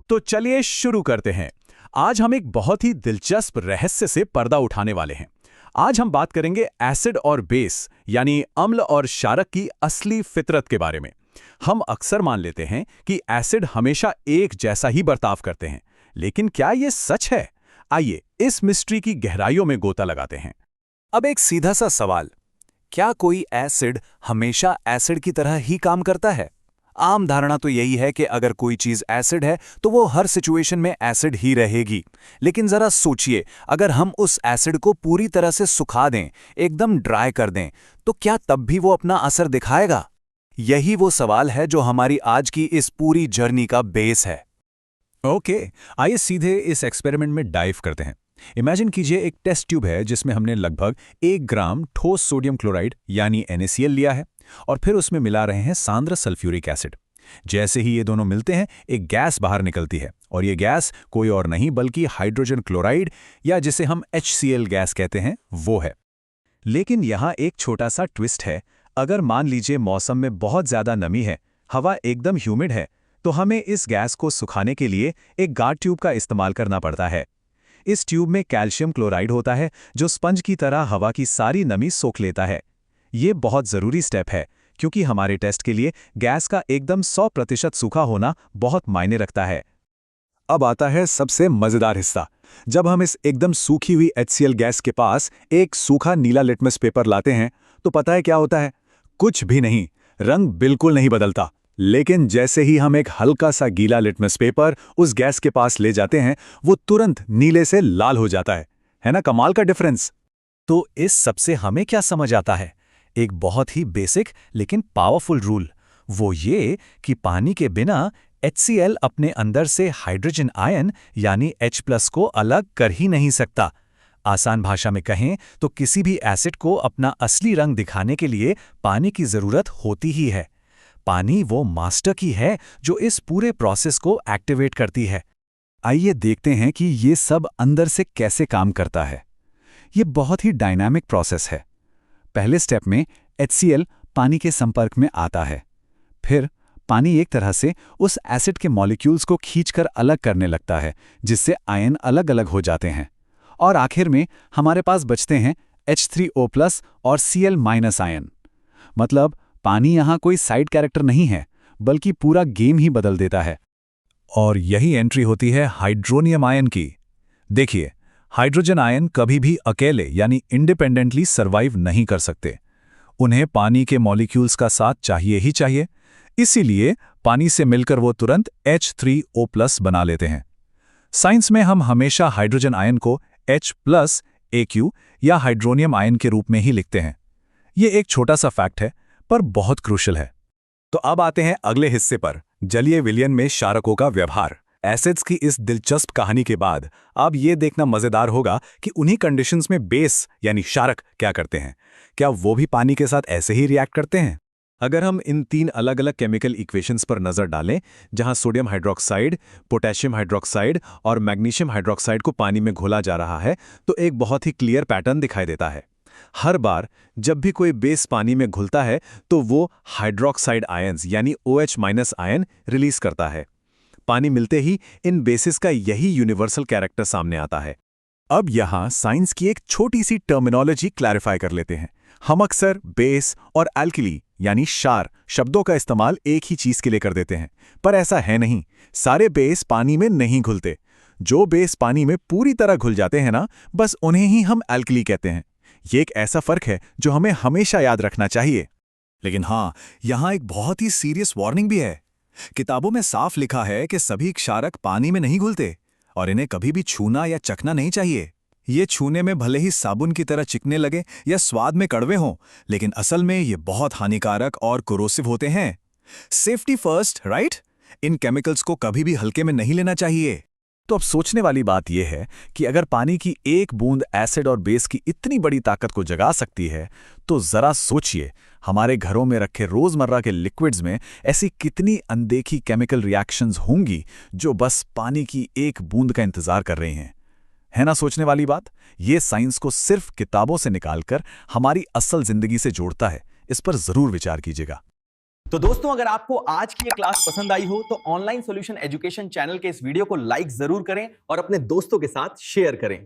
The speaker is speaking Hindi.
तो चलिए शुरू करते हैं। आज हम एक बहुत ही दिलचस्प रहस्य से पर्दा उठाने वाले हैं। आज हम बात करेंगे एसिड और बेस यानी अम्ल और क्षारक की असली फितरत के बारे में। हम अक्सर मान लेते हैं कि एसिड हमेशा एक जैसा ही बर्ताव करते हैं, लेकिन क्या ये सच है? आइए इस मिस्ट्री की गहराइयों में गोता लगाते हैं। अब एक सीधा सा सवाल, क्या कोई एसिड हमेशा एसिड की तरह ही काम करता है? आम धारणा तो यही है कि अगर कोई चीज एसिड है तो वो हर सिचुएशन में एसिड ही रहेगी। लेकिन जरा सोचिए, अगर हम उस एसिड को पूरी तरह से सुखा दें, एकदम ड्राई कर दें, तो क्या तब भी वो अपना असर दिखाएगा? यही वो सवाल है जो हमारी आज की इस पूरी जर्नी का बेस है। ओके, आइए सीधे इस एक्सपेरिमेंट में डाइव करते हैं। इमेजिन कीजिए एक टेस्ट ट्यूब है जिसमें हमने लगभग 1 ग्राम ठोस सोडियम क्लोराइड यानी NaCl लिया है और फिर उसमें मिला रहे हैं सांद्र सल्फ्यूरिक एसिड। जैसे ही ये दोनों मिलते हैं, एक गैस बाहर निकलती है और ये गैस कोई और नहीं बल्कि हाइड्रोजन क्लोराइड या जिसे हम HCl गैस कहते हैं वो है। लेकिन यहाँ एक छोटा सा ट्विस्ट है। अगर मान लीजिए मौसम में बहुत ज़्यादा नमी है, हवा एकदम ह्यूमिड है, तो हमें इस गैस को सुखाने के लिए एक गार्ड ट्यूब का इस्तेमाल करना पड़ता है। इस ट्यूब में कैल्शियम क्लोराइड होता है जो स्पंज की तरह हवा की सारी नमी सोख लेता है। ये बहुत ज़रूरी स्टेप है क्योंकि हमारे टेस्ट के लिए गैस का एकदम 100% सूखा होना बहुत मायने रखता है। अब आता है सबसे मज़ेदार हिस्सा। जब हम इस एकदम सूखी हुई HCl गैस के पास एक सूखा नीला लिटमस पेपर लाते हैं, तो पता है क्या होता है? कुछ भी नहीं, रंग बिल्कुल नहीं बदलता। लेकिन जैसे ही हम एक हल्का सा गीला लिटमस पेपर उस गैस के पास ले जाते हैं, वो तुरंत नीले से लाल हो जाता है ना? कमाल का डिफरेंस। तो इस सबसे हमें क्या समझ आता है? एक बहुत ही बेसिक लेकिन पावरफुल रूल, वो ये कि पानी के बिना HCl अपने अंदर से हाइड्रोजन आयन यानी H+ को अलग कर ही नहीं सकता। आसान भाषा में कहें तो किसी भी एसिड को अपना असली रंग दिखाने के लिए पानी की जरूरत होती ही है। पानी वो मास्टर की है जो इस पूरे प्रोसेस को एक्टिवेट करती है। आइए देखते हैं कि ये सब अंदर से कैसे काम करता है। ये बहुत ही डायनामिक प्रोसेस है। पहले स्टेप में HCl पानी के संपर्क में आता है। फिर पानी एक तरह से उस एसिड के मॉलिक्यूल्स को खींचकर अलग करने लगता है, जिससे आयन अलग अलग हो जाते हैं। और आखिर में हमारे पास बचते हैं H3O+ और Cl- आयन। मतलब पानी यहाँ कोई साइड कैरेक्टर नहीं है, बल्कि पूरा गेम ही बदल देता है। और यही एंट्री होती है हाइड्रोनियम आयन की। देखिए, हाइड्रोजन आयन कभी भी अकेले यानी इंडिपेंडेंटली सर्वाइव नहीं कर सकते। उन्हें पानी के मॉलिक्यूल्स का साथ चाहिए ही चाहिए। इसीलिए पानी से मिलकर वो तुरंत H3O+ बना लेते हैं। साइंस में हम हमेशा हाइड्रोजन आयन को H+ Aq या हाइड्रोनियम आयन के रूप में ही लिखते हैं। ये एक छोटा सा फैक्ट है, पर बहुत क्रूशियल है। तो अब आते हैं अगले हिस्से पर, जलीय विलयन में क्षारकों का व्यवहार। एसिड्स की इस दिलचस्प कहानी के बाद अब ये देखना मजेदार होगा कि उन्हीं कंडीशंस में बेस यानी क्षारक क्या करते हैं। क्या वो भी पानी के साथ ऐसे ही रिएक्ट करते हैं? अगर हम इन 3 अलग अलग केमिकल इक्वेशंस पर नजर डालें, जहां सोडियम हाइड्रोक्साइड, पोटेशियम हाइड्रोक्साइड और मैग्नीशियम हाइड्रोक्साइड को पानी में घोला जा रहा है, तो एक बहुत ही क्लियर पैटर्न दिखाई देता है। हर बार जब भी कोई बेस पानी में घुलता है, तो वो हाइड्रोक्साइड आयन्स यानी OH- आयन रिलीज करता है। पानी मिलते ही इन बेसिस का यही यूनिवर्सल कैरेक्टर सामने आता है। अब यहाँ साइंस की एक छोटी सी टर्मिनोलॉजी क्लैरिफाई कर लेते हैं। हम अक्सर बेस और एल्कली यानी क्षार शब्दों का इस्तेमाल एक ही चीज के लिए कर देते हैं, पर ऐसा है नहीं। सारे बेस पानी में नहीं घुलते। जो बेस पानी में पूरी तरह घुल जाते हैं ना, बस उन्हें ही हम एल्कली कहते हैं। ये एक ऐसा फर्क है जो हमें हमेशा याद रखना चाहिए। लेकिन हाँ, यहाँ एक बहुत ही सीरियस वार्निंग भी है। किताबों में साफ लिखा है कि सभी क्षारक पानी में नहीं घुलते और इन्हें कभी भी छूना या चखना नहीं चाहिए। ये छूने में भले ही साबुन की तरह चिकने लगे या स्वाद में कड़वे हों, लेकिन असल में ये बहुत हानिकारक और कोरोसिव होते हैं। Safety first, right? इन केमिकल्स को कभी भी हल्के में नहीं लेना चाहिए। तो अब सोचने वाली बात यह है कि अगर पानी की एक बूंद एसिड और बेस की इतनी बड़ी ताकत को जगा सकती है, तो जरा सोचिए हमारे घरों में रखे रोजमर्रा के लिक्विड्स में ऐसी कितनी अनदेखी केमिकल रिएक्शंस होंगी जो बस पानी की एक बूंद का इंतजार कर रही हैं। है ना सोचने वाली बात? ये साइंस को सिर्फ किताबों से निकालकर हमारी असल जिंदगी से जोड़ता है। इस पर जरूर विचार कीजिएगा। तो दोस्तों, अगर आपको आज की ये क्लास पसंद आई हो तो ऑनलाइन सॉल्यूशन एजुकेशन चैनल के इस वीडियो को लाइक जरूर करें और अपने दोस्तों के साथ शेयर करें।